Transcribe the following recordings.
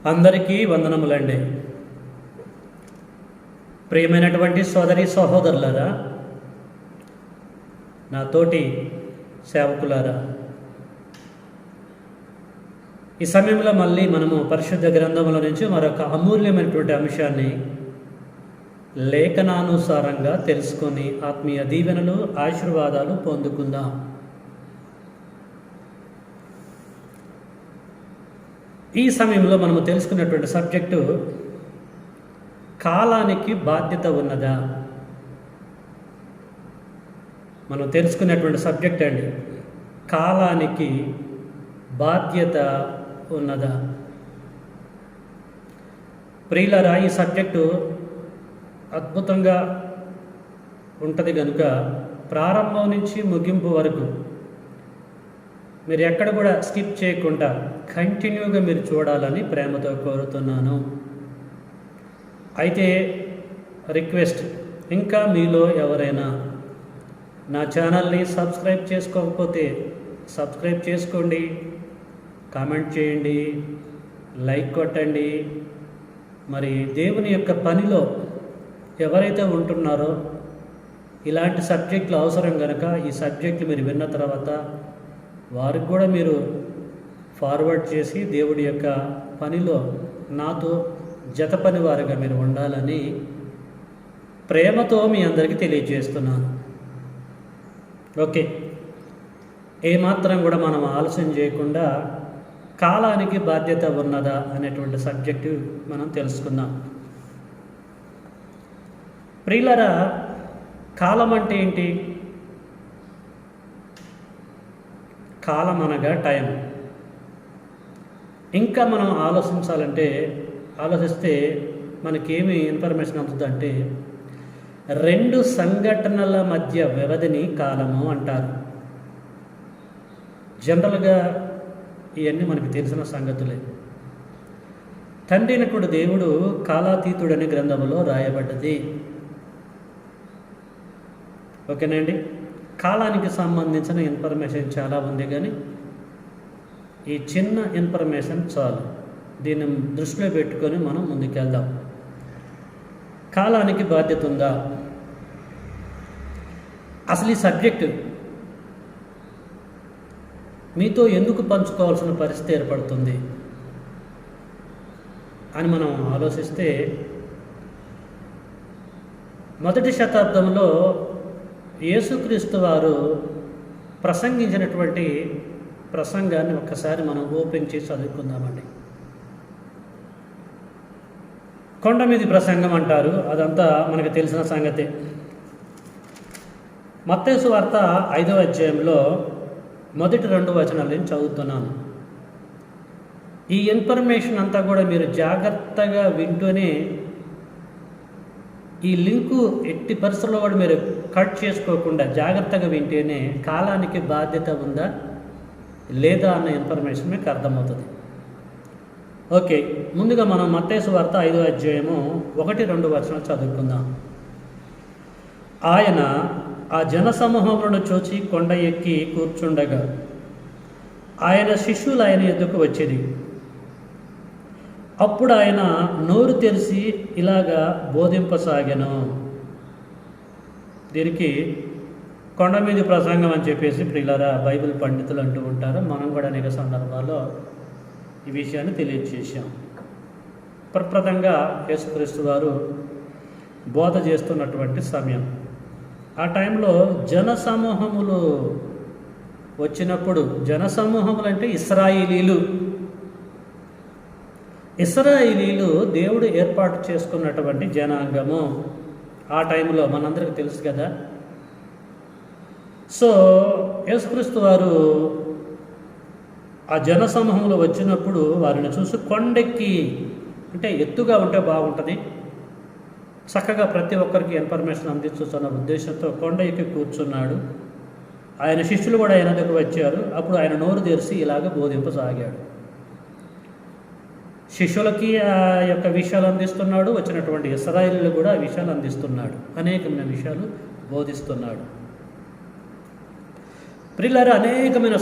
అందరికీ వందనములండి. ప్రియమైనటువంటి సోదరి సహోదరులారా, నా తోటి సేవకులారా, ఈ సమయంలో మళ్ళీ మనము పరిశుద్ధ గ్రంథముల నుంచి మరొక అమూల్యమైనటువంటి అంశాన్ని లేఖనానుసారంగా తెలుసుకొని ఆత్మీయ దీవెనలు ఆశీర్వాదాలు పొందుకుందాం. ఈ సమయంలో మనము తెలుసుకున్నటువంటి సబ్జెక్టు కాలానికి బాధ్యత ఉన్నదా. మనం తెలుసుకున్నటువంటి సబ్జెక్ట్ అండి, కాలానికి బాధ్యత ఉన్నదా. ప్రియులారా, ఈ సబ్జెక్టు అద్భుతంగా ఉంటుంది కనుక ప్రారంభం నుంచి ముగింపు వరకు మీరు ఎక్కడ కూడా స్కిప్ చేయకుండా కంటిన్యూగా మీరు చూడాలని ప్రేమతో కోరుతున్నాను. అయితే రిక్వెస్ట్, ఇంకా మీలో ఎవరైనా నా ఛానల్ని సబ్స్క్రైబ్ చేసుకోకపోతే సబ్స్క్రైబ్ చేసుకోండి, కామెంట్ చేయండి, లైక్ కొట్టండి. మరి దేవుని యొక్క పనిలో ఎవరైతే ఉంటున్నారో ఇలాంటి సబ్జెక్టులు అవసరం కనుక ఈ సబ్జెక్టులు మీరు విన్న తర్వాత వారికి కూడా మీరు ఫార్వర్డ్ చేసి దేవుడి యొక్క పనిలో నాతో జత పని వారిగా మీరు ఉండాలని ప్రేమతో మీ అందరికీ తెలియజేస్తున్నాను. ఓకే, ఏమాత్రం కూడా మనం ఆలస్యం చేయకుండా కాలానికి బాధ్యత ఉన్నదా అనేటువంటి సబ్జెక్టు మనం తెలుసుకుందాం. ప్రియులారా, కాలం అంటే ఏంటి? కాలం అనగా టైం. ఇంకా మనం ఆలోచిస్తే మనకేమి ఇన్ఫర్మేషన్ అందుతుందంటే, రెండు సంఘటనల మధ్య వ్యవధిని కాలము అంటారు. జనరల్గా ఇవన్నీ మనకు తెలిసిన సంగతులే. తండ్రి అయినటువంటి దేవుడు కాలాతీతుడని గ్రంథంలో రాయబడ్డది. ఓకేనండి. కాలానికి సంబంధించిన ఇన్ఫర్మేషన్ చాలా ఉంది, కానీ ఈ చిన్న ఇన్ఫర్మేషన్ చాలు. దీన్ని దృష్టిలో పెట్టుకొని మనం ముందుకెళ్దాం. కాలానికి బాధ్యత ఉందా? అసలు ఈ సబ్జెక్టు మీతో ఎందుకు పంచుకోవాల్సిన పరిస్థితి ఏర్పడుతుంది అని మనం ఆలోచిస్తే, మొదటి శతాబ్దంలో యేసుక్రీస్తు వారు ప్రసంగించినటువంటి ప్రసంగాన్ని ఒక్కసారి మనం ఓపెన్ చేసి చదువుకుందామండి. కొండ మీది ప్రసంగం అంటారు, అదంతా మనకు తెలిసిన సంగతే. మత్తయి సువార్త 5వ అధ్యాయంలో మొదటి 2 వచనాలు నేను చదువుతున్నాను. ఈ ఇన్ఫర్మేషన్ అంతా కూడా మీరు జాగ్రత్తగా వింటూనే, ఈ లింకు ఎట్టి పరిస్థితుల్లో కూడా మీరు కట్ చేసుకోకుండా జాగ్రత్తగా వింటేనే కాలానికి బాధ్యత ఉందా లేదా అన్న ఇన్ఫర్మేషన్ మీకు అర్థమవుతుంది. ఓకే, ముందుగా మనం మత్తయి సువార్త 5వ అధ్యాయము 1-2 వచనాలు చదువుకుందాం. ఆయన ఆ జనసమూహములను చూచి కొండ ఎక్కి కూర్చుండగా ఆయన శిష్యులు ఆయన ఎద్దుకు వచ్చేది. అప్పుడు ఆయన నోరు తెరిచి ఇలాగా బోధింపసాగాను. దీనికి కొండ మీద ప్రసంగం అని చెప్పేసి ప్రియులారా బైబిల్ పండితులు అంటూ ఉంటారు. మనం కూడా అనేక సందర్భాల్లో ఈ విషయాన్ని తెలియజేశాం. ప్రప్రదంగా యేసుక్రీస్తు వారు బోధ చేస్తున్నటువంటి సమయం. ఆ టైంలో జనసమూహములు వచ్చినప్పుడు, జనసమూహములు అంటే ఇశ్రాయేలీలు దేవుడు ఏర్పాటు చేసుకున్నటువంటి జనాంగము. ఆ టైంలో మనందరికీ తెలుసు కదా. సో యేసుక్రీస్తు వారు ఆ జనసమూహంలో వచ్చినప్పుడు వారిని చూసి కొండెక్కి, అంటే ఎత్తుగా ఉంటే బాగుంటుంది, చక్కగా ప్రతి ఒక్కరికి ఇన్ఫర్మేషన్ అందించుతున్న ఉద్దేశంతో కొండ ఎక్కి కూర్చున్నాడు. ఆయన శిష్యులు కూడా ఆయన దగ్గర వచ్చారు. అప్పుడు ఆయన నోరు తెరిచి ఇలాగ బోధింపసాగాడు. శిష్యులకి ఆ యొక్క విషయాలు అందిస్తున్నాడు, వచ్చినటువంటి ఇశ్రాయేలీయులకు కూడా ఆ విషయాలు అందిస్తున్నాడు, అనేకమైన విషయాలు బోధిస్తున్నాడు. ప్రియులారా, అనేకమైన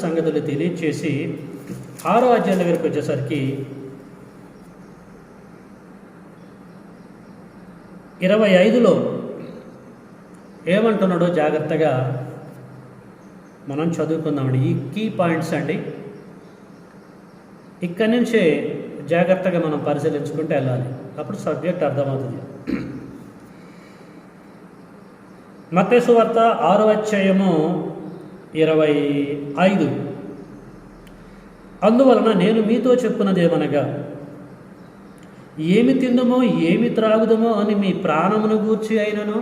సంగతులు తెలియచేసి 6వ అధ్యాయం దగ్గరికి వచ్చేసరికి 25లో ఏమంటున్నాడో జాగ్రత్తగా మనం చదువుకుందామండి. ఈ కీ పాయింట్స్ అండి. ఇక్కడి నుంచే జాగ్రత్తగా మనం పరిశీలించుకుంటూ వెళ్ళాలి, అప్పుడు సబ్జెక్ట్ అర్థమవుతుంది. మత్తయి సువార్త 6వ అధ్యాయము 25. అందువలన నేను మీతో చెప్పున్నదేమనగా, ఏమి తిందుమో ఏమి త్రాగుదమో అని మీ ప్రాణమును గూర్చి అయినను,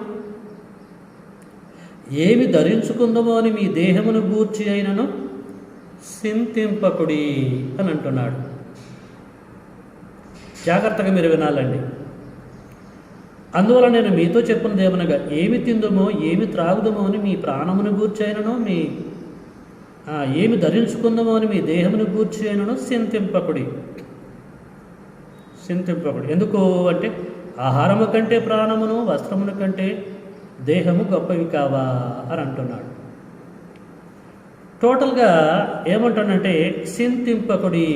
ఏమి ధరించుకుందమో అని మీ దేహమును గూర్చి అయినను చింతింపకుడి అని అంటున్నాడు. జాగ్రత్తగా మీరు వినాలండి. అందువల్ల నేను మీతో చెప్పినది ఏమనగా, ఏమి తిందుమో ఏమి త్రాగుదమో అని మీ ప్రాణమును గూర్చి అయినను, ఏమి ధరించుకుందామో అని మీ దేహమును గూర్చి అయినను చింతింపకుడి. ఎందుకు అంటే, ఆహారము కంటే ప్రాణమును, వస్త్రమును కంటే దేహము గొప్పవి కావా అని అంటున్నాడు. టోటల్గా ఏమంటాడంటే, చింతింపకుడి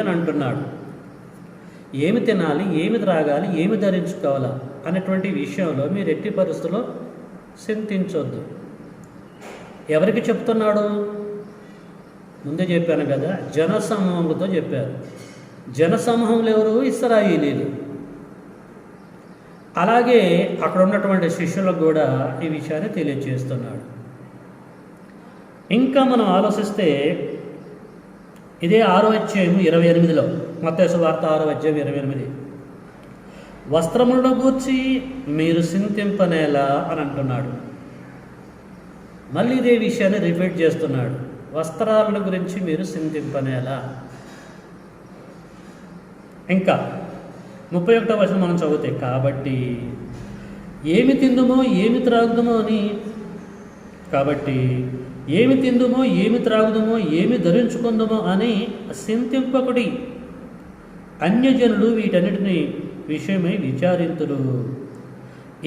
అని అంటున్నాడు. ఏమి తినాలి, ఏమి త్రాగాలి, ఏమి ధరించుకోవాలా అనేటువంటి విషయంలో మీరు ఎట్టి పరిస్థితుల్లో చింతించొద్దు. ఎవరికి చెప్తున్నాడు? ముందే చెప్పాను కదా, జనసమూహంతో చెప్పారు. జనసమూహంలో ఎవరు? ఇశ్రాయేలీయులు. అలాగే అక్కడ ఉన్నటువంటి శిష్యులకు కూడా ఈ విషయాన్ని తెలియజేస్తున్నాడు. ఇంకా మనం ఆలోచిస్తే ఇదే 6వ అధ్యాయం 28లో, మత్తయి సువార్త 6వ అధ్యాయం 28, వస్త్రములను గూర్చి మీరు చింతింపనేలా అని అంటున్నాడు. మళ్ళీ ఇదే విషయాన్ని రిపీట్ చేస్తున్నాడు. వస్త్రాల గురించి మీరు చింతింపనేలా. ఇంకా 31వ వచనం మనం చదివితే, కాబట్టి ఏమి తిందుమో ఏమి త్రాగుదమో ఏమి ధరించుకుందామో అని చింతింపకుడి. అన్యజనులు వీటన్నిటిని విషయమై విచారింతురు.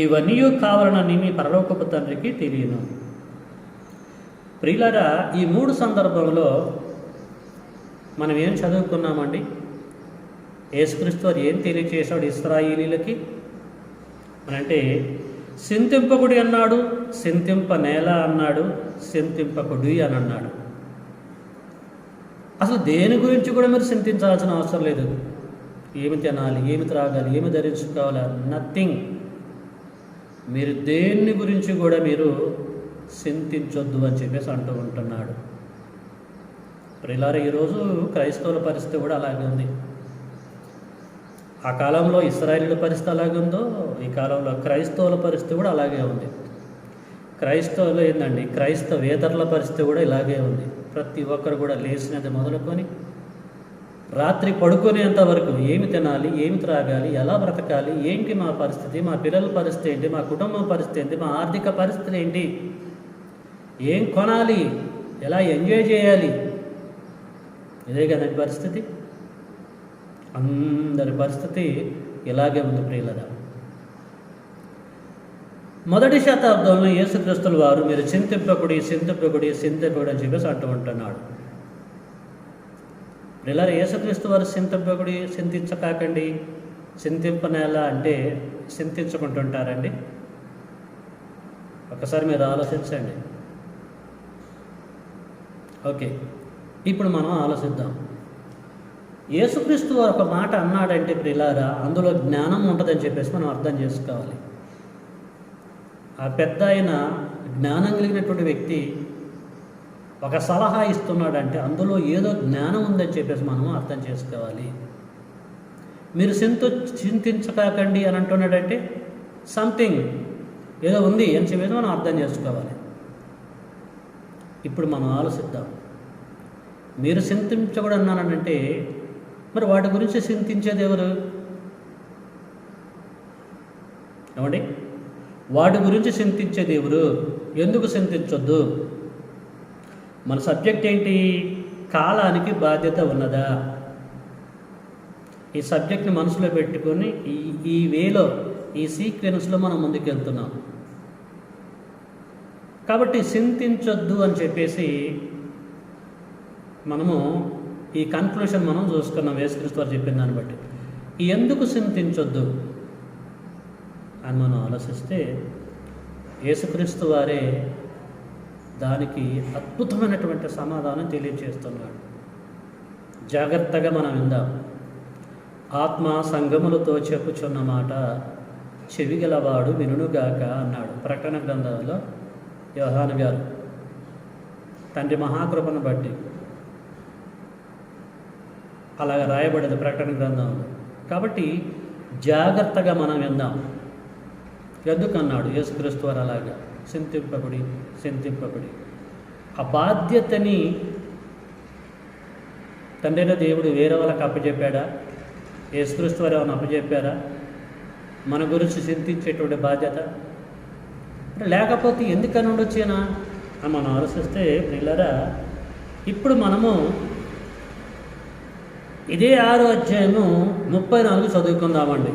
ఇవన్నీ కావాలనని మీ పరలోకపు తండ్రికి తెలియను. ప్రియులారా, ఈ 3 సందర్భంలో మనం ఏం చదువుకున్నామండి? యేసుక్రీస్తు వారు ఏం తెలియచేశాడు ఇశ్రాయేలీయులకి అంటే, చింతింపకుడి అన్నాడు, చింతింపనేల అన్నాడు, చింతింపకుడి అని అన్నాడు. అసలు దేని గురించి కూడా మీరు చింతించాల్సిన అవసరం లేదు. ఏమి తినాలి, ఏమి త్రాగాలి, ఏమి ధరించుకోవాలి, నథింగ్. మీరు దేన్ని గురించి కూడా మీరు చింతించొద్దు అని చెప్పేసి అంటూ ఉంటున్నాడు. ప్రియులారా, ఈరోజు క్రైస్తవుల పరిస్థితి కూడా అలాగే ఉంది. ఆ కాలంలో ఇశ్రాయేలీయుల పరిస్థితి అలాగే ఉందో, ఈ కాలంలో క్రైస్తవుల పరిస్థితి కూడా అలాగే ఉంది. క్రైస్తవులు ఏందండి, క్రైస్తవేతరుల పరిస్థితి కూడా ఇలాగే ఉంది. ప్రతి ఒక్కరు కూడా లేచినది మొదలుకొని రాత్రి పడుకునేంత వరకు ఏమి తినాలి, ఏమి త్రాగాలి, ఎలా బ్రతకాలి, ఏంటి మా పరిస్థితి, మా పిల్లల పరిస్థితి ఏంటి, మా కుటుంబం పరిస్థితి ఏంటి, మా ఆర్థిక పరిస్థితి ఏంటి, ఏం కొనాలి, ఎలా ఎంజాయ్ చేయాలి, ఇదే కదండి పరిస్థితి. అందరి పరిస్థితి ఇలాగే ఉంది ప్రియులరా. మొదటి శతాబ్దంలో యేసుక్రీస్తుల వారు మీరు చింతింపకుడి అని చెప్పేసి అంటూ ఉంటున్నాడు. ప్రియులారా, యేసుక్రీస్తు వారు చింతించకాకండి, చింతింపనేలా అంటే చింతించుకుంటుంటారండి. ఒకసారి మీరు ఆలోచించండి. ఓకే, ఇప్పుడు మనం ఆలోచిద్దాం. యేసుక్రీస్తు వారు ఒక మాట అన్నాడంటే ప్రియులారా, అందులో జ్ఞానం ఉంటుందని చెప్పేసి మనం అర్థం చేసుకోవాలి. ఆ పెద్ద ఆయన జ్ఞానం కలిగినటువంటి వ్యక్తి ఒక సలహా ఇస్తున్నాడంటే అందులో ఏదో జ్ఞానం ఉందని చెప్పేసి మనం అర్థం చేసుకోవాలి. మీరు చింతించకాకండి అని అంటున్నాడంటే సంథింగ్ ఏదో ఉంది అని చెప్పేసి మనం అర్థం చేసుకోవాలి. ఇప్పుడు మనం ఆలోచిద్దాం. మీరు చింతించకూడదు అన్నానంటే మరి వాటి గురించి చింతించేది ఎవరు? ఏమండి, వాటి గురించి చింతించేది ఎవరు? ఎందుకు చింతించొద్దు? మన సబ్జెక్ట్ ఏంటి? కాలానికి బాధ్యత ఉన్నదా? ఈ సబ్జెక్ట్ని మనసులో పెట్టుకొని ఈ వేలో, ఈ సీక్వెన్స్లో మనం ముందుకు వెళ్తున్నాం. కాబట్టి చింతించొద్దు అని చెప్పేసి మనము ఈ కన్క్లూషన్ మనం చూసుకున్నాం యేసుక్రీస్తు వారు చెప్పిన దాన్ని బట్టి. ఎందుకు చింతించొద్దు అని మనం ఆలోచిస్తే యేసుక్రీస్తు వారే దానికి అద్భుతమైనటువంటి సమాధానం తెలియజేస్తున్నాడు. జాగ్రత్తగా మనం విందాం. ఆత్మ సంగములతో చెప్పుచున్న మాట చెవిగలవాడు వినుగాక అన్నాడు ప్రకటన గ్రంథంలో యోహాను గారు. తండ్రి మహాకృపను బట్టి అలాగ రాయబడేది ప్రకటన గ్రంథంలో. కాబట్టి జాగ్రత్తగా మనం విందాం. ఎందుకన్నాడు యేసుక్రీస్తు వారు అలాగా చింతింపబడి ఆ బాధ్యతని తండ్రైన దేవుడు వేరే వాళ్ళకి అప్పచెప్పాడా? యేసుక్రీస్తు వారు ఏమైనా అప్పచెప్పారా మన గురించి చింతించేటువంటి బాధ్యత? లేకపోతే ఎందుకని ఉండొచ్చేనా అని మనం ఆలోచిస్తే పిల్లరా, ఇప్పుడు మనము ఇదే 6వ అధ్యాయము 34 చదువుకుందామండి.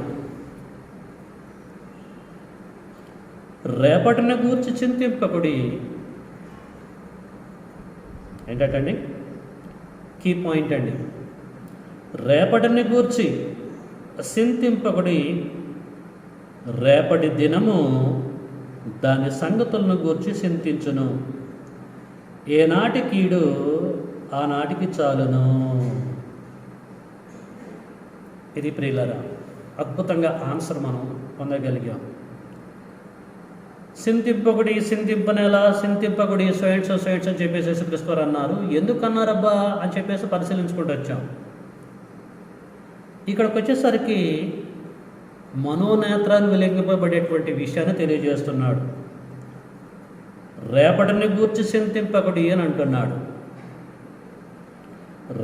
రేపటిని గూర్చి చింతింపకుడి. ఏంటండి కీ పాయింట్ అండి. రేపటిని గూర్చి చింతింపకుడి, రేపటి దినము దాని సంగతులను గూర్చి చింతించును. ఏనాటి కీడు ఆనాటికి చాలును. ఇది ప్రియులారా అద్భుతంగా ఆన్సర్ మనం పొందగలిగాం. చింతింపకుడి స్వైట్స్ అని చెప్పేసి యేసుక్రీస్తు వారు అన్నారు. ఎందుకు అన్నారబ్బా అని చెప్పేసి పరిశీలించుకుంటూ వచ్చాం. ఇక్కడికి వచ్చేసరికి మనోనేత్రాన్ని వెలిగింపబడేటువంటి విషయాన్ని తెలియజేస్తున్నాడు. రేపటిని గూర్చి చింతింపకుడి అని అంటున్నాడు.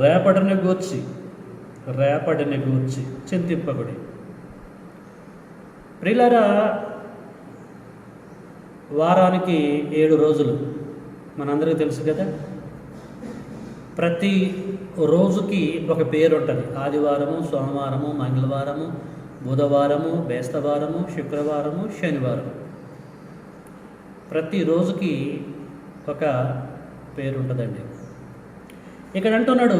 రేపటిని గూర్చి చింతింపకుడి. ప్రియులారా, వారానికి 7 రోజులు మనందరికీ తెలుసు కదా. ప్రతి రోజుకి ఒక పేరు ఉంటుంది. ఆదివారము, సోమవారము, మంగళవారము, బుధవారము, బేస్తవారము, శుక్రవారము, శనివారం. ప్రతి రోజుకి ఒక పేరు ఉంటుందండి. ఇక్కడ అంటున్నాడు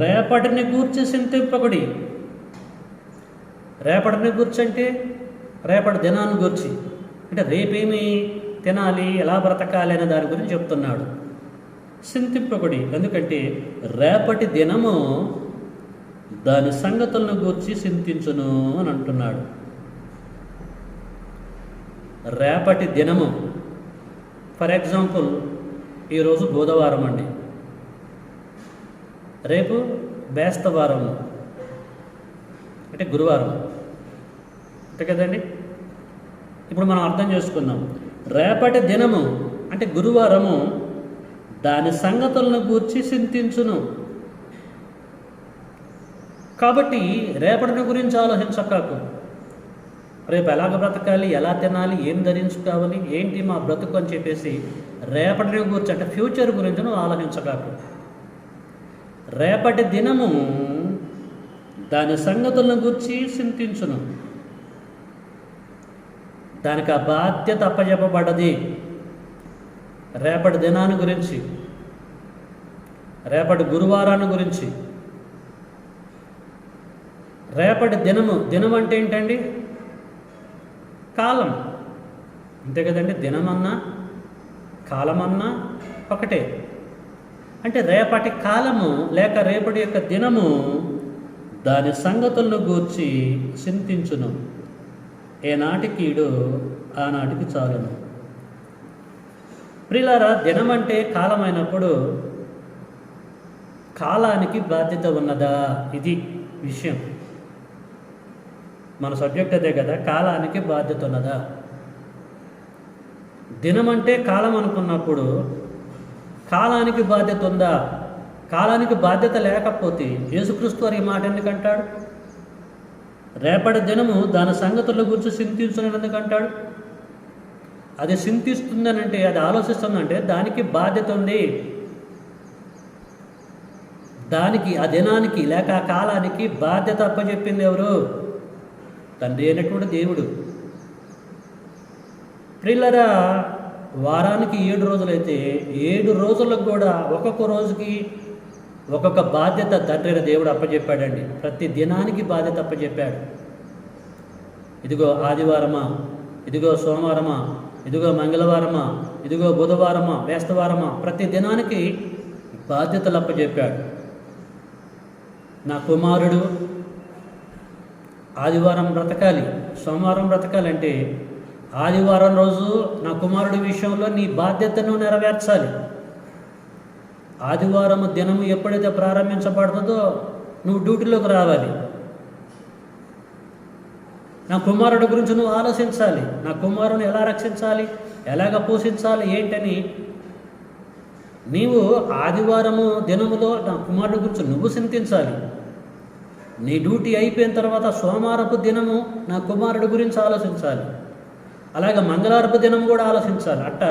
రేపటిని గూర్చి చింతింపకుడి. రేపటిని గూర్చి అంటే రేపటి దినాన్ని గూర్చి, అంటే రేపేమి తినాలి, ఎలా బ్రతకాలి అనే దాని గురించి చెప్తున్నాడు. చింతింపకుడి, ఎందుకంటే రేపటి దినము దాని సంగతులను గూర్చి చింతించును అని అంటున్నాడు. రేపటి దినము, ఫర్ ఎగ్జాంపుల్ ఈరోజు బుధవారం అండి, రేపు బేస్తవారము అంటే గురువారం, అంతే కదండి. ఇప్పుడు మనం అర్థం చేసుకుందాం. రేపటి దినము అంటే గురువారము దాని సంగతులను గూర్చి చింతించును. కాబట్టి రేపటిని గురించి ఆలోచించకాకు. రేపు ఎలాగ బ్రతకాలి, ఎలా తినాలి, ఏం ధరించుకోవాలి, ఏంటి మా బ్రతుకు అని చెప్పేసి రేపటిని గురించి అంటే ఫ్యూచర్ గురించి నువ్వు ఆలోచించకాకు. రేపటి దినము దాని సంగతులను గూర్చి చింతించును. దానికి ఆ బాధ్యత అప్పచెప్పబడ్డది. రేపటి దినాన్ని గురించి, రేపటి గురువారాన్ని గురించి. రేపటి దినం అంటే ఏంటండి? కాలం, అంతే కదండి. దినమన్నా కాలమన్నా ఒకటే. అంటే రేపటి కాలము లేక రేపటి యొక్క దినము దాని సంగతులను గూర్చి చింతించును. ఏనాటి కీడు ఆనాటికి చాలును. ప్రియులారా, దినం అంటే కాలమైనప్పుడు కాలానికి బాధ్యత ఉన్నదా? ఇది విషయం. మన సబ్జెక్ట్ అదే కదా, కాలానికి బాధ్యత ఉన్నదా? దినం అంటే కాలం అనుకున్నప్పుడు కాలానికి బాధ్యత ఉందా? కాలానికి బాధ్యత లేకపోతే యేసుక్రీస్తు వారి మాట ఎందుకంటాడు? రేపటి దినము దాని సంగతుల గురించి చింతించునని ఎందుకంటాడు? అది చింతిస్తుందనంటే, అది ఆలోచిస్తుందంటే దానికి బాధ్యత ఉంది. దానికి, ఆ దినానికి లేక ఆ కాలానికి బాధ్యత అప్పచెప్పింది ఎవరు? తండ్రి అయినటువంటి దేవుడు. ప్రియులారా, వారానికి 7 రోజులైతే 7 రోజులకు కూడా ఒక్కొక్క రోజుకి ఒక్కొక్క బాధ్యత తండ్రి దేవుడు అప్పచెప్పాడండి. ప్రతి దినానికి బాధ్యత అప్పచెప్పాడు. ఇదిగో ఆదివారమా, ఇదిగో సోమవారమా, ఇదిగో మంగళవారమా, ఇదిగో బుధవారమా, బేస్తవారమా, ప్రతి దినానికి బాధ్యతలు అప్పచెప్పాడు. నా కుమారుడు ఆదివారం బ్రతకాలి, సోమవారం బ్రతకాలంటే ఆదివారం రోజు నా కుమారుడి విషయంలో నీ బాధ్యతను నెరవేర్చాలి. ఆదివారం దినము ఎప్పుడైతే ప్రారంభించబడుతుందో నువ్వు డ్యూటీలోకి రావాలి. నా కుమారుడి గురించి నువ్వు ఆలోచించాలి. నా కుమారుని ఎలా రక్షించాలి, ఎలాగ పోషించాలి ఏంటని నీవు ఆదివారము దినములో నా కుమారుడి గురించి నువ్వు చింతించాలి. నీ డ్యూటీ అయిపోయిన తర్వాత సోమవారపు దినము నా కుమారుడి గురించి ఆలోచించాలి. అలాగే మంగళవారపు దినం కూడా ఆలోచించాలి. అట్ట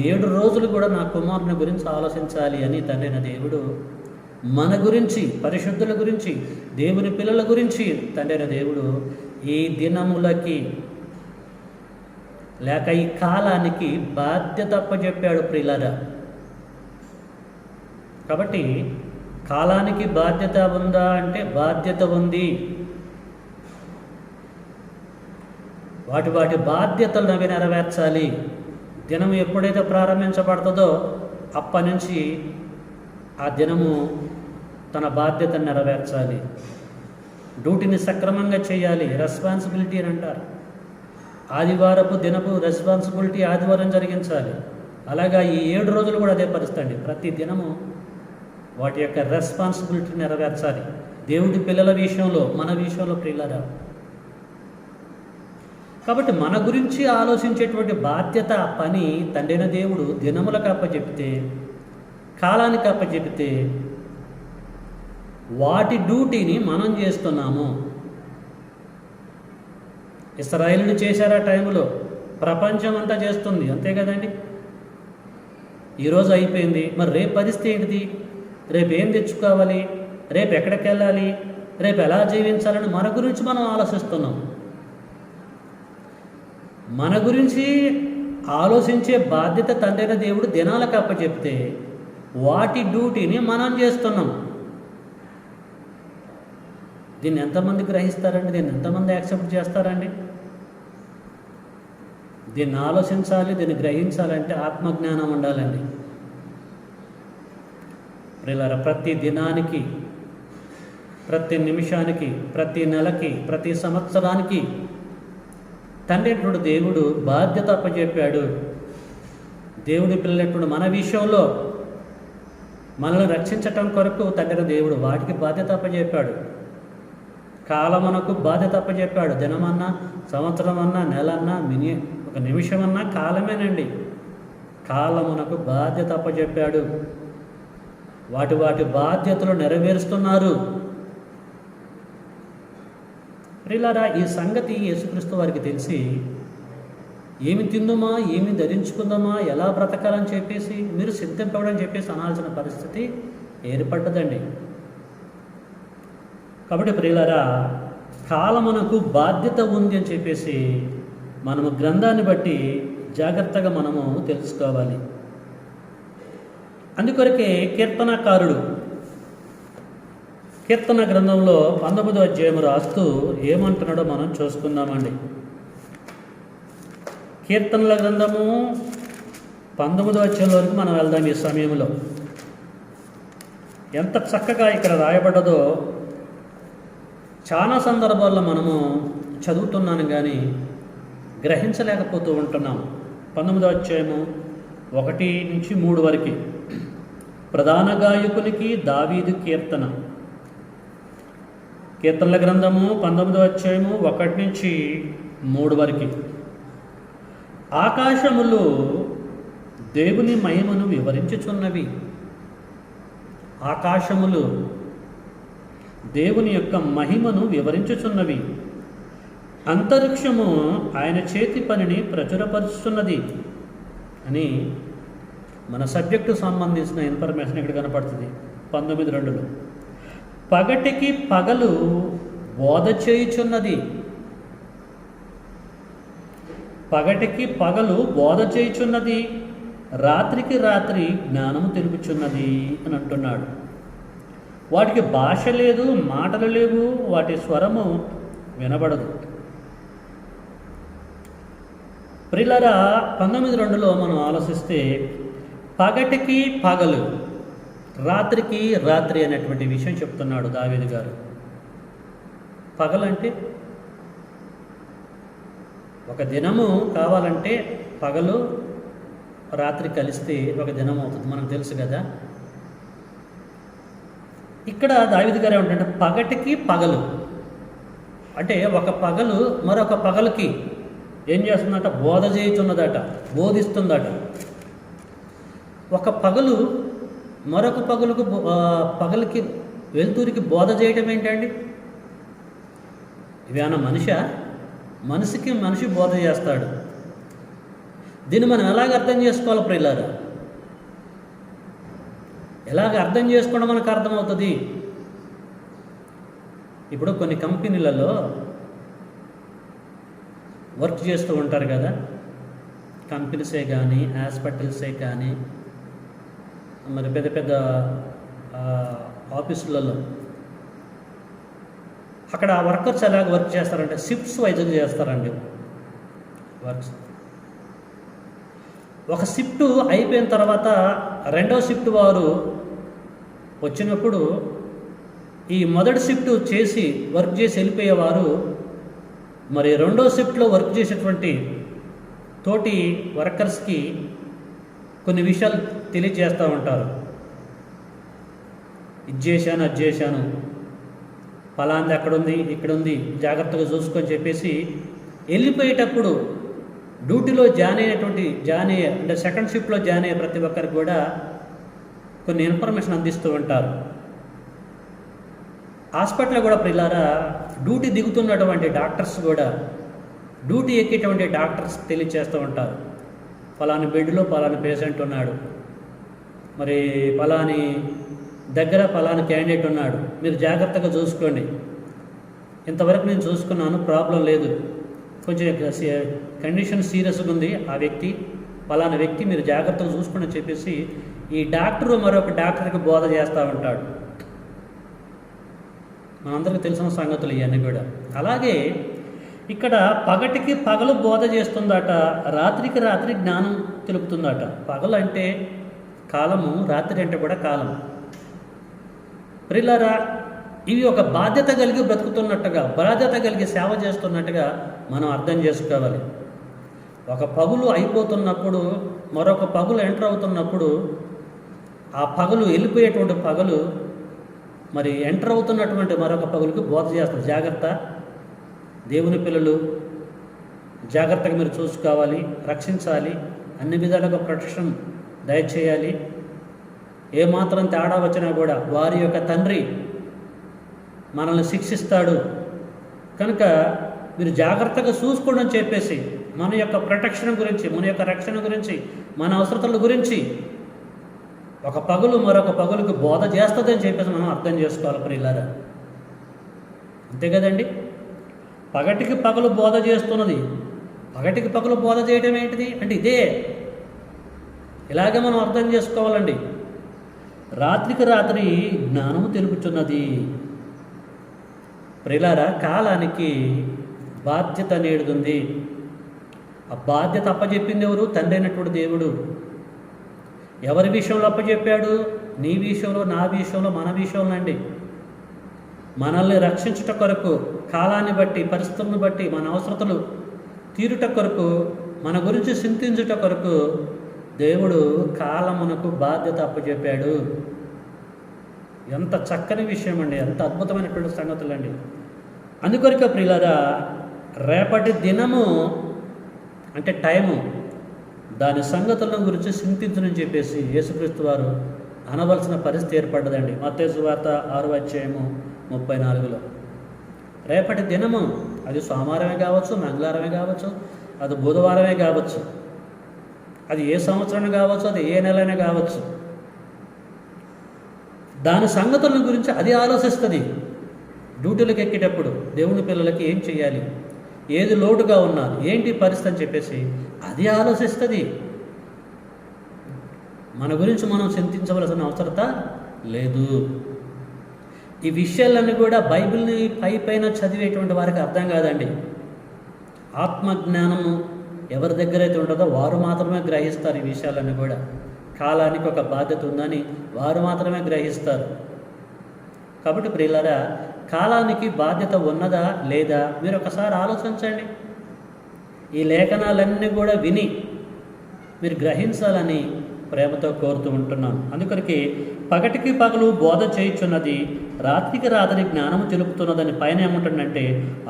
7 రోజులు కూడా నా కుమారుని గురించి ఆలోచించాలి అని తండ్రైన దేవుడు మన గురించి, పరిశుద్ధుల గురించి, దేవుని పిల్లల గురించి తండ్రైన దేవుడు ఈ దినములకి లేక ఈ కాలానికి బాధ్యత అప్పచెప్పాడు ప్రియులారా. కాబట్టి కాలానికి బాధ్యత ఉందా అంటే బాధ్యత ఉంది. వాటి బాధ్యతలను అవి నెరవేర్చాలి. దినం ఎప్పుడైతే ప్రారంభించబడుతుందో అప్పటి నుంచి ఆ దినము తన బాధ్యతను నెరవేర్చాలి. డ్యూటీని సక్రమంగా చేయాలి. రెస్పాన్సిబిలిటీ అని అంటారు. ఆదివారపు దినపు రెస్పాన్సిబిలిటీ ఆదివారం జరిగించాలి. అలాగా ఈ 7 రోజులు కూడా అదే పరిస్థితి అండి. ప్రతి దినము వాటి యొక్క రెస్పాన్సిబిలిటీ నెరవేర్చాలి. దేవుడి పిల్లల విషయంలో, మన విషయంలో ప్రియులారా. కాబట్టి మన గురించి ఆలోచించేటువంటి బాధ్యత, పని తండ్రైన దేవుడు దినములకు అప్పచెప్తే, కాలానికి అప్పచెప్తే వాటి డ్యూటీని మనం చేస్తున్నాము. ఇశ్రాయేలును చేశారు ఆ టైంలో, ప్రపంచం అంతా చేస్తుంది, అంతే కదండి. ఈరోజు అయిపోయింది, మరి రేపు పరిస్థితి ఏంటిది? రేపు ఏం తెచ్చుకోవాలి, రేపు ఎక్కడికి వెళ్ళాలి, రేపు ఎలా జీవించాలని మన గురించి మనం ఆలోచిస్తున్నాం. మన గురించి ఆలోచించే బాధ్యత తండ్రైన దేవుడు దినాలకు అప్పచెప్తే వాటి డ్యూటీని మనం చేస్తున్నాం. దీన్ని ఎంతమంది గ్రహిస్తారండి? దీన్ని ఎంతమంది యాక్సెప్ట్ చేస్తారండి? దీన్ని ఆలోచించాలి, దీన్ని గ్రహించాలంటే ఆత్మజ్ఞానం ఉండాలండి ప్రియులారా. ప్రతి దినానికి, ప్రతి నిమిషానికి, ప్రతి నెలకి, ప్రతి సంవత్సరానికి తండ్రి దేవుడు బాధ్యత అప్పచెప్పాడు. దేవుడి పిల్లలటువంటి మన విషయంలో మనల్ని రక్షించటం కొరకు తండ్రి దేవుడు వాటికి బాధ్యత అప్పచెప్పాడు. కాలమునకు బాధ్యత అప్పచెప్పాడు. దినమన్నా, సంవత్సరం అన్నా, నెలన్నా, ఒక నిమిషమన్నా కాలమేనండి. కాలమునకు బాధ్యత అప్పచెప్పాడు. వాటి బాధ్యతలు నెరవేరుస్తున్నారు. ప్రియులారా, ఈ సంగతి యేసుక్రీస్తు వారికి తెలిసి ఏమి తిందుమా, ఏమి ధరించుకుందామా, ఎలా బ్రతకాలని చెప్పేసి మీరు సిద్ధింపవడని చెప్పేసి అనాల్సిన పరిస్థితి ఏర్పడ్డదండి. కాబట్టి ప్రియులారా, కాలమునకు బాధ్యత ఉంది అని చెప్పేసి మనము గ్రంథాన్ని బట్టి జాగ్రత్తగా మనము తెలుసుకోవాలి. అందుకొరకే కీర్తనకారుడు కీర్తన గ్రంథంలో 19వ అధ్యాయం రాస్తూ ఏమంటున్నాడో మనం చూసుకుందామండి. కీర్తనల గ్రంథము 19వ అధ్యాయం వరకు మనం వెళ్దాం. ఈ సమయంలో ఎంత చక్కగా ఇక్కడ రాయబడ్డదో చాలా సందర్భాల్లో మనము చదువుతున్నాను కానీ గ్రహించలేకపోతూ ఉంటున్నాం. 19వ అధ్యాయము 1 నుంచి 3 వరకు ప్రధాన గాయకునికి దావీదు కీర్తన. కీర్తనల గ్రంథము 19వ అధ్యాయము 1 నుంచి 3 వరకు. ఆకాశములు దేవుని మహిమను వివరించుచున్నవి. ఆకాశములు దేవుని యొక్క మహిమను వివరించుచున్నవి. అంతరిక్షము ఆయన చేతి పనిని ప్రచురపరుచుతున్నది అని మన సబ్జెక్టు సంబంధించిన ఇన్ఫర్మేషన్ ఇక్కడ కనపడుతుంది. 19:2 పగటికి పగలు బోధ చేయుచున్నది. పగటికి పగలు బోధ చేయుచున్నది, రాత్రికి రాత్రి జ్ఞానము తెలుపుచున్నది అని అంటున్నాడు. వాటికి భాష లేదు, మాటలు లేవు, వాటి స్వరము వినబడదు. ప్రియులారా, 19:2లో మనం ఆలోచిస్తే పగటికి పగలు, రాత్రికి రాత్రి అనేటువంటి విషయం చెప్తున్నాడు దావీదు గారు. పగలంటే ఒక దినము కావాలంటే పగలు రాత్రి కలిస్తే ఒక దినం అవుతుంది, మనకు తెలుసు కదా. ఇక్కడ దావీదు గారు ఏమంటే పగటికి పగలు అంటే ఒక పగలు మరొక పగలుకి ఏం చేస్తుందట? బోధ చేయుచున్నదట, బోధిస్తుందట. ఒక పగలు మరొక పగలుకి వెలుతురికి బోధ చేయటం ఏంటండి? ఇవేనా మనిషికి మనిషి బోధ చేస్తాడు. దీన్ని మనం ఎలాగ అర్థం చేసుకోవాలి ప్రియులారా? ఎలాగ అర్థం చేసుకోవడం మనకు అర్థమవుతుంది? ఇప్పుడు కొన్ని కంపెనీలలో వర్క్ చేస్తూ ఉంటారు కదా, కంపెనీసే కానీ హాస్పిటల్సే కానీ మరి పెద్ద పెద్ద ఆఫీసులలో అక్కడ వర్కర్స్ ఎలాగ వర్క్ చేస్తారంటే షిఫ్ట్స్ వైజ్గా చేస్తారండి వర్క్స్. ఒక షిఫ్ట్ అయిపోయిన తర్వాత రెండో షిఫ్ట్ వారు వచ్చినప్పుడు ఈ మొదటి షిఫ్ట్ చేసి వర్క్ చేసి వెళ్ళిపోయేవారు మరి రెండో షిఫ్ట్లో వర్క్ చేసేటువంటి తోటి వర్కర్స్కి కొన్ని విషయాలు తెలియజేస్తూ ఉంటారు. ఇది చేశాను, అది చేశాను, ఫలాంది అక్కడుంది, ఇక్కడుంది, జాగ్రత్తగా చూసుకొని చెప్పేసి వెళ్ళిపోయేటప్పుడు డ్యూటీలో జాయిన్ అయ్యే అంటే సెకండ్ షిఫ్ట్లో జాయిన్ అయ్యే ప్రతి ఒక్కరికి కూడా కొన్ని ఇన్ఫర్మేషన్ అందిస్తూ ఉంటారు. హాస్పిటల్లో కూడా ప్రియులారా, డ్యూటీ దిగుతున్నటువంటి డాక్టర్స్ కూడా డ్యూటీ ఎక్కేటువంటి డాక్టర్స్ తెలియజేస్తూ ఉంటారు. ఫలాని బెడ్లో ఫలాని పేషెంట్ ఉన్నాడు, మరి ఫలాని దగ్గర ఫలాని క్యాండిడేట్ ఉన్నాడు, మీరు జాగ్రత్తగా చూసుకోండి, ఇంతవరకు నేను చూసుకున్నాను, ప్రాబ్లం లేదు, కొంచెం కండిషన్ సీరియస్గా ఉంది, ఆ వ్యక్తి ఫలానా వ్యక్తి మీరు జాగ్రత్తగా చూసుకోండి అని చెప్పేసి ఈ డాక్టరు మరొక డాక్టర్కి బోధ చేస్తూ ఉంటాడు. మనందరికీ తెలిసిన సంగతులు ఇవన్నీ కూడా. అలాగే ఇక్కడ పగటికి పగలు బోధ చేస్తుందట, రాత్రికి రాత్రి జ్ఞానం తెలుపుతుందట. పగలు అంటే కాలము, రాత్రి అంటే కూడా కాలం. ప్రియులారా, ఇవి ఒక బాధ్యత కలిగి బ్రతుకుతున్నట్టుగా, బాధ్యత కలిగి సేవ చేస్తున్నట్టుగా మనం అర్థం చేసుకోవాలి. ఒక పగులు అయిపోతున్నప్పుడు మరొక పగులు ఎంటర్ అవుతున్నప్పుడు ఆ పగులు వెళ్ళిపోయేటువంటి పగలు మరి ఎంటర్ అవుతున్నటువంటి మరొక పగులుకి బోధ చేస్తారు. జాగ్రత్త, దేవుని పిల్లలు జాగ్రత్తగా మీరు చూసుకోవాలి, రక్షించాలి, అన్ని విధాలుగా ప్రొటెక్షన్ దయచేయాలి. ఏమాత్రం తేడా వచ్చినా కూడా వారి యొక్క తండ్రి మనల్ని శిక్షిస్తాడు కనుక మీరు జాగ్రత్తగా చూసుకోండి అని చెప్పేసి మన యొక్క ప్రొటెక్షన్ గురించి, మన యొక్క రక్షణ గురించి, మన అవసరతల గురించి ఒక పగులు మరొక పగులుకి బోధ చేస్తుందని చెప్పేసి మనం అర్థం చేసుకోవాలి ప్రియులారా. అంతే కదండి. పగటికి పగలు బోధ చేస్తున్నది. పగటికి పగలు బోధ చేయడం ఏంటిది అంటే ఇదే. ఇలాగే మనం అర్థం చేసుకోవాలండి. రాత్రికి రాత్రి జ్ఞానము తెలుపుచున్నది. ప్రియులారా, కాలానికి బాధ్యత నేడుతుంది. ఆ బాధ్యత అప్పచెప్పింది ఎవరు? తండ్రి అయినటువంటి దేవుడు. ఎవరి విషయంలో అప్పచెప్పాడు? నీ విషయంలో, నా విషయంలో, మన విషయంలో అండి. మనల్ని రక్షించుట కొరకు, కాలాన్ని బట్టి, పరిస్థితులను బట్టి, మన అవసరతలు తీరుట కొరకు, మన గురించి చింతించుట కొరకు దేవుడు కాలమునకు బాధ్యత అప్పచెప్పాడు. ఎంత చక్కని విషయం అండి, ఎంత అద్భుతమైనటువంటి సంగతులు అండి. అందుకొరకే ప్రియులారా, రేపటి దినము అంటే టైము, దాని సంగతులను గురించి చింతించునని చెప్పేసి యేసుక్రీస్తు వారు అనవలసిన పరిస్థితి ఏర్పడ్డదండి. మత్తయి సువార్త 6:34. రేపటి దినము అది సోమవారమే కావచ్చు, మంగళవారమే కావచ్చు, అది బుధవారమే కావచ్చు, అది ఏ సంవత్సరం కావచ్చు, అది ఏ నెలైనా కావచ్చు, దాని సంగతుల గురించి అది ఆలోచిస్తుంది. డ్యూటీలకు ఎక్కేటప్పుడు దేవుని పిల్లలకి ఏం చేయాలి, ఏది లోటుగా ఉన్నారు, ఏంటి పరిస్థితి అని చెప్పేసి అది ఆలోచిస్తుంది. మన గురించి మనం చింతించవలసిన అవసరత లేదు. ఈ విషయాలన్నీ కూడా బైబిల్ని పైన చదివేటువంటి వారికి అర్థం కాదండి. ఆత్మజ్ఞానము ఎవరి దగ్గర అయితే ఉంటుందో వారు మాత్రమే గ్రహిస్తారు ఈ విషయాలన్నీ కూడా. కాలానికి ఒక బాధ్యత ఉందని వారు మాత్రమే గ్రహిస్తారు. కాబట్టి ప్రియులారా, కాలానికి బాధ్యత ఉన్నదా లేదా మీరు ఒకసారి ఆలోచించండి. ఈ లేఖనాలన్నీ కూడా విని మీరు గ్రహించాలని ప్రేమతో కోరుతూ ఉంటున్నాను. అందుకనికి పగటికి పగలు బోధ చేయుచున్నది, రాత్రికి రాత్రి జ్ఞానము తెలుపుతున్నదని పైన ఏముంటుందంటే,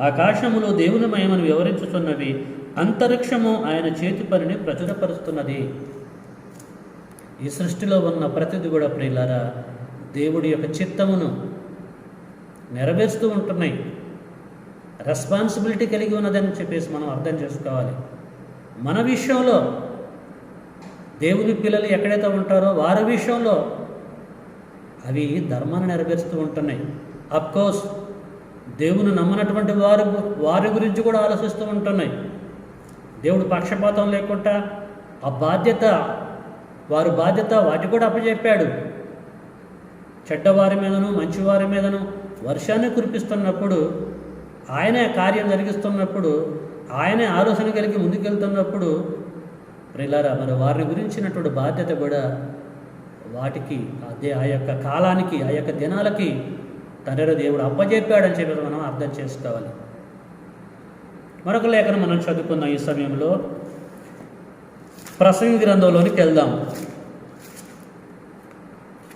ఆకాశములు దేవుని మహిమను వివరించుతున్నవి, అంతరిక్షము ఆయన చేతి పనిని ప్రచురపరుస్తున్నది. ఈ సృష్టిలో ఉన్న ప్రతిది కూడా ప్రియులారా దేవుడి యొక్క చిత్తమును నెరవేరుస్తూ ఉంటున్నాయి. రెస్పాన్సిబిలిటీ కలిగి ఉన్నదని చెప్పేసి మనం అర్థం చేసుకోవాలి. మన విషయంలో దేవుని పిల్లలు ఎక్కడైతే ఉంటారో వారి విషయంలో అవి ధర్మాన్ని నెరవేరుస్తూ ఉంటున్నాయి. అఫ్కోర్స్ దేవుని నమ్మనటువంటి వారి గురించి కూడా ఆలోచిస్తూ ఉంటున్నాయి. దేవుడు పక్షపాతం లేకుండా ఆ బాధ్యత వారి బాధ్యత వాటి కూడా అప్పచెప్పాడు. చెడ్డవారి మీదను మంచివారి మీదను వర్షాన్ని కురిపిస్తున్నప్పుడు, ఆయనే కార్యం జరిగిస్తున్నప్పుడు, ఆయనే ఆలోచన కలిగి ముందుకెళ్తున్నప్పుడు ప్రియులారా మరి వారిని గురించినటువంటి బాధ్యత కూడా వాటికి అదే ఆ యొక్క కాలానికి ఆ యొక్క దినాలకి తండ్రి దేవుడు అప్పచెప్పాడని చెప్పి మనం అర్థం చేసుకోవాలి. మరొక లేఖనం మనం చదువుకున్న ఈ సమయంలో ప్రసంగి గ్రంథంలోనికి వెళ్దాం.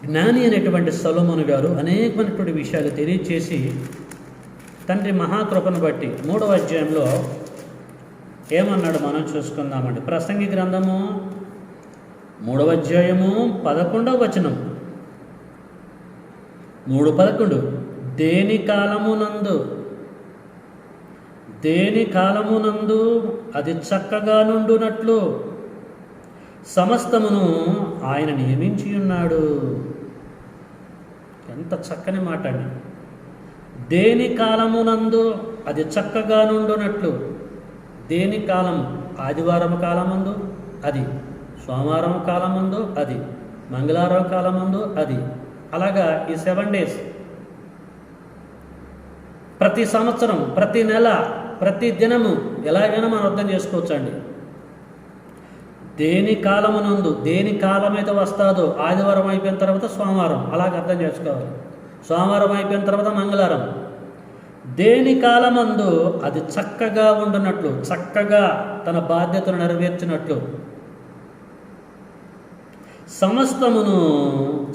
జ్ఞాని అనేటువంటి సొలొమోను గారు అనేకమైనటువంటి విషయాలు తెలియచేసి తండ్రి మహాకృపను బట్టి 3వ అధ్యాయంలో ఏమన్నాడు మనం చూసుకుందామండి. ప్రసంగి గ్రంథము 3వ అధ్యాయము 11వ వచనం, 3:11 దేని కాలమునందు అది చక్కగా నుండునట్లు సమస్తమును ఆయన నియమించి ఉన్నాడు. ఎంత చక్కని మాట అండి. దేని కాలమునందు అది చక్కగా నుండునట్లు. దేని కాలం? ఆదివారం కాలమందు అది, సోమవారం కాలమందు అది, మంగళవారం కాలమందు అది, అలాగా ఈ 7 days ప్రతి సంవత్సరం, ప్రతి నెల, ప్రతి దినము ఎలాగైనా మనం అర్థం చేసుకోవచ్చండి. దేని కాలమునందు, దేని కాలం అయితే వస్తుందో ఆదివారం అయిపోయిన తర్వాత సోమవారం, అలాగే అర్థం చేసుకోవాలి. సోమవారం అయిపోయిన తర్వాత మంగళవారం. దేని కాలమందు అది చక్కగా ఉండునట్లు, చక్కగా తన బాధ్యతను నెరవేర్చినట్లు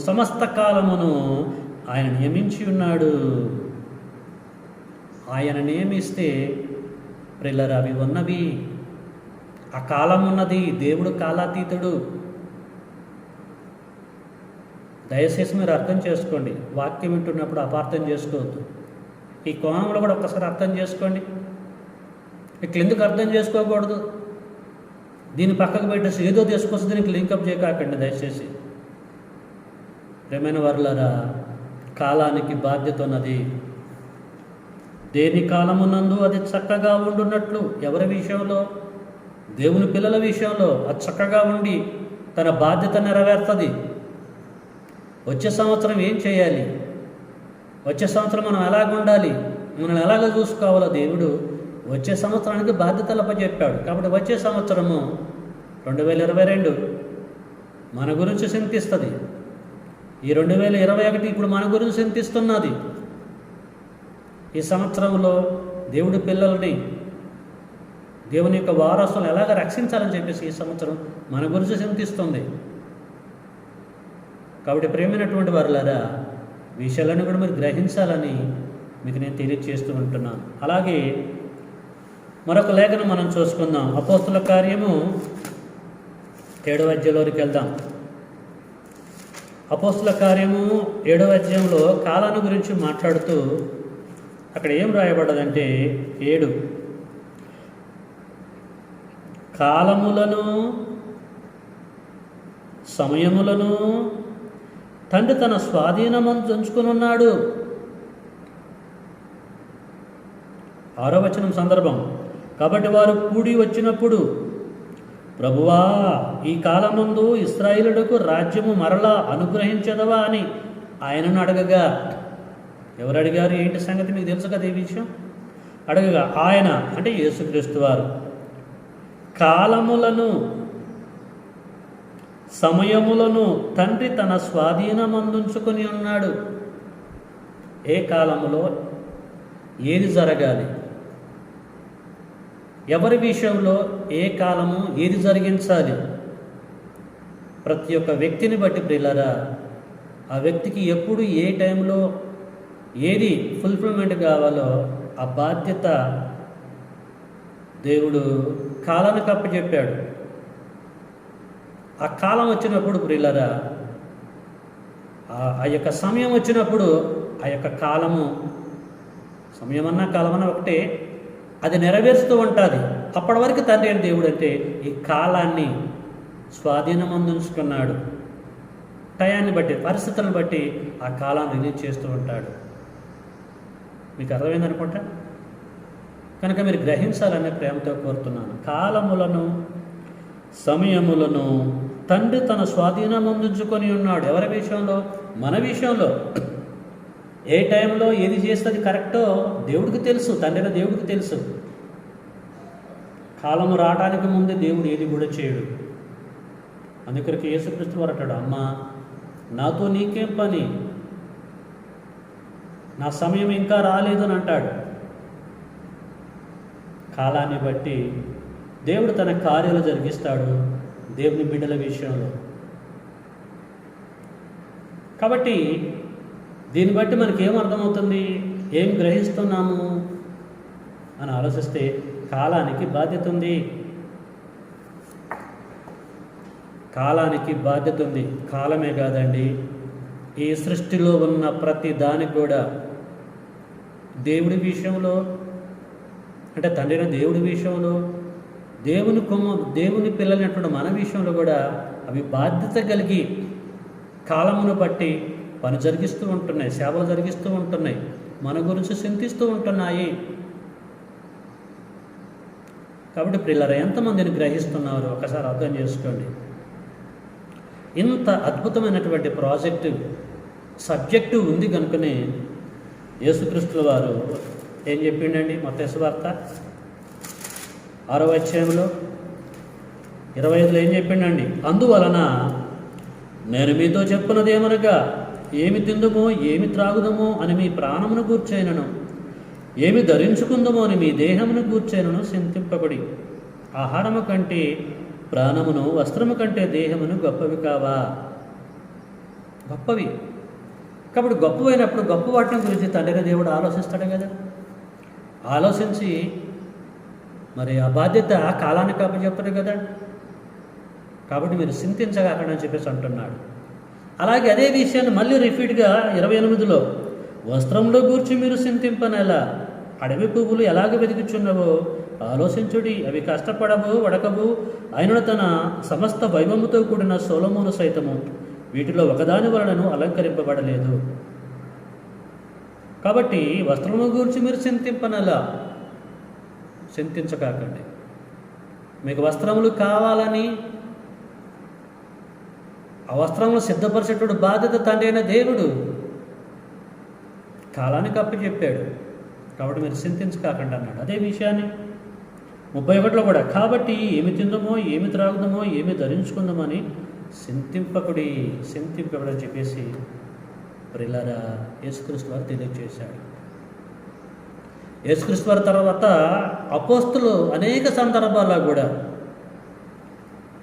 సమస్త కాలమును ఆయన నియమించి ఉన్నాడు. ఆయన నియమిస్తే ప్రియులారా అవి ఉన్నవి. ఆ కాలం ఉన్నది. దేవుడు కాలాతీతుడు. దయచేసి మీరు అర్థం చేసుకోండి. వాక్యం వింటున్నప్పుడు అపార్థం చేసుకోవద్దు. ఈ కోణంలో కూడా ఒక్కసారి అర్థం చేసుకోండి. ఇట్లా ఎందుకు అర్థం చేసుకోకూడదు? దీన్ని పక్కకు పెట్టేసి ఏదో తీసుకొస్తే దీనికి లింకప్ చేయకండి దయచేసి. ప్రియమైన వారులారా, కాలానికి బాధ్యత ఉన్నది. దేని కాలమునందు అది చక్కగా ఉండున్నట్లు. ఎవరి విషయంలో? దేవుని పిల్లల విషయంలో అది చక్కగా ఉండి తన బాధ్యత నెరవేరుతుంది. వచ్చే సంవత్సరం ఏం చేయాలి, వచ్చే సంవత్సరం మనం ఎలాగ ఉండాలి, మనం ఎలాగ చూసుకోవాలో దేవుడు వచ్చే సంవత్సరానికి బాధ్యతలు అప్పచెప్పాడు. కాబట్టి వచ్చే సంవత్సరము 2022 మన గురించి చింతిస్తుంది. ఈ 2021 ఇప్పుడు మన గురించి చింతిస్తున్నది. ఈ సంవత్సరంలో దేవుడి పిల్లల్ని, దేవుని యొక్క వారసులను ఎలాగ రక్షించాలని చెప్పేసి ఈ సంవత్సరం మన గురించి చింతిస్తుంది. కాబట్టి ప్రేమైనటువంటి వారులారా, విషయాలను కూడా మీరు గ్రహించాలని మీకు నేను తెలియజేస్తూ ఉంటున్నాను. అలాగే మరొక లేఖను మనం చూసుకుందాం. అపోస్తుల కార్యము 7వ అధ్యాయంలోకి వెళ్దాం. అపోస్తుల కార్యము 7వ అధ్యాయంలో కాలాన్ని గురించి మాట్లాడుతూ అక్కడ ఏం రాయబడ్డదంటే 7 కాలములను సమయములను తండ్రి తన స్వాధీనమందు ఉంచుకునున్నాడు. 6వ వచనం సందర్భం. కాబట్టి వారు కూడి వచ్చినప్పుడు, ప్రభువా, ఈ కాలమందు ఇశ్రాయేలులకు రాజ్యము మరలా అనుగ్రహించదవా అని ఆయనను అడగగా, ఎవరు అడిగారు? ఏంటి సంగతి మీకు తెలుసు కదా ఈ విషయం. అడగగా ఆయన అంటే యేసుక్రీస్తు వారు కాలములను సమయములను తండ్రి తన స్వాధీనమందుంచుకొని ఉన్నాడు. ఏ కాలములో ఏది జరగాలి, ఎవరి విషయంలో ఏ కాలము ఏది జరిగించాలి, ప్రతి ఒక్క వ్యక్తిని బట్టి ప్రియులారా, ఆ వ్యక్తికి ఎప్పుడు ఏ టైంలో ఏది ఫుల్ఫిల్మెంట్ కావాలో ఆ బాధ్యత దేవుడు కాలానికి అప్పచెప్పాడు. ఆ కాలం వచ్చినప్పుడు ప్రియులారా, ఆ యొక్క సమయం వచ్చినప్పుడు ఆ యొక్క కాలము, సమయమన్నా కాలమన్నా ఒకటే, అది నెరవేరుస్తూ ఉంటుంది. అప్పటి వరకు తండ్రి అయిన దేవుడు అంటే ఈ కాలాన్ని స్వాధీనం అందించుకున్నాడు. టయాన్ని బట్టి, పరిస్థితులను బట్టి ఆ కాలాన్ని రిలీజ్ చేస్తూ ఉంటాడు. మీకు అర్థమైందనుకుంటా. కనుక మీరు గ్రహించాలనే ప్రేమతో కోరుతున్నాను. కాలములను సమయములను తండ్రి తన స్వాధీనం అందించుకొని ఉన్నాడు. ఎవరి విషయంలో? మన విషయంలో. ఏ టైంలో ఏది చేస్తుంది కరెక్టో దేవుడికి తెలుసు, తండ్రి అయిన దేవుడికి తెలుసు. కాలము రావడానికి ముందే దేవుడు ఏది కూడా చేయడు. అందుకరికి యేసుక్రీస్తు వారు అంటాడు, అమ్మా, నాతో నీకేం పని, నా సమయం ఇంకా రాలేదు అని అంటాడు. కాలాన్ని బట్టి దేవుడు తన కార్యాలు జరిగిస్తాడు దేవుని బిడ్డల విషయంలో. కాబట్టి దీన్ని బట్టి మనకేం అర్థమవుతుంది, ఏం గ్రహిస్తున్నాము అని ఆలోచిస్తే కాలానికి బాధ్యత ఉంది. కాలానికి బాధ్యత ఉంది. కాలమే కాదండి, ఈ సృష్టిలో ఉన్న ప్రతి దానికి కూడా దేవుడి విషయంలో, అంటే తండ్రిన దేవుడి విషయంలో, దేవుని పిల్లలైనటువంటి మన విషయంలో కూడా అవి బాధ్యత కలిగి కాలమును బట్టి పని జరిగిస్తూ ఉంటున్నాయి, సేవలు జరిగిస్తూ ఉంటున్నాయి, మన గురించి చింతిస్తూ ఉంటున్నాయి. కాబట్టి పిల్లలు ఎంతమందిని గ్రహిస్తున్నారు ఒకసారి అర్థం చేసుకోండి. ఇంత అద్భుతమైనటువంటి ప్రాజెక్టు సబ్జెక్టు ఉంది కనుకనే యేసుక్రీస్తు వారు ఏం చెప్పిండండి? మత్తయి సువార్త 6వ అధ్యాయంలో 25లో ఏం చెప్పిండండి? అందువలన నేను మీతో చెప్పున్నదేమనగా, ఏమి తిందుమో ఏమి త్రాగుదమో అని మీ ప్రాణమును గూర్చైనను, ఏమి ధరించుకుందమో అని మీ దేహమును గూర్చైనను చింతింపబడి, ఆహారము కంటే ప్రాణమును, వస్త్రము కంటే దేహమును గొప్పవి కావా? గొప్పవి. కాబట్టి గొప్పవైనప్పుడు గొప్ప వాటిని గురించి తండ్రి దేవుడు ఆలోచిస్తాడు కదా. ఆలోచించి మరి ఆ బాధ్యత కాలానికి అప్పచెప్తాడు కదా. కాబట్టి మీరు చింతించగాకని చెప్పేసి అంటున్నాడు. అలాగే అదే విషయాన్ని మళ్ళీ రిపీట్గా 28లో, వస్త్రంలో గూర్చి మీరు చింతింపనేలా, అడవి పువ్వులు ఎలాగ వెతుకుచున్నవో ఆలోచించుడి, అవి కష్టపడవు వడకవు, ఆయనను తన సమస్త వైభవముతో కూడిన సొలొమోను సైతము వీటిలో ఒకదాని వలనను అలంకరింపబడలేదు. కాబట్టి వస్త్రము గురించి మీరు చింతింపనలా, చింతించకాకండి. మీకు వస్త్రములు కావాలని ఆ వస్త్రములు సిద్ధపరిచేటువంటి బాధ్యత తండ్రి అయిన దేవుడు కాలానికి అప్పచెప్పాడు. కాబట్టి మీరు చింతించకాకండి అన్నాడు. అదే విషయాన్ని 31లో కూడా, కాబట్టి ఏమి తిందమో ఏమి త్రాగుదామో ఏమి ధరించుకుందామో అని చింతింపకుడి అని చెప్పేసి ప్రియులారా యేసుక్రీస్తు వారు తెలియజేశాడు. యేసుక్రీస్తు వారి తర్వాత అపోస్తులు అనేక సందర్భాల్లో కూడా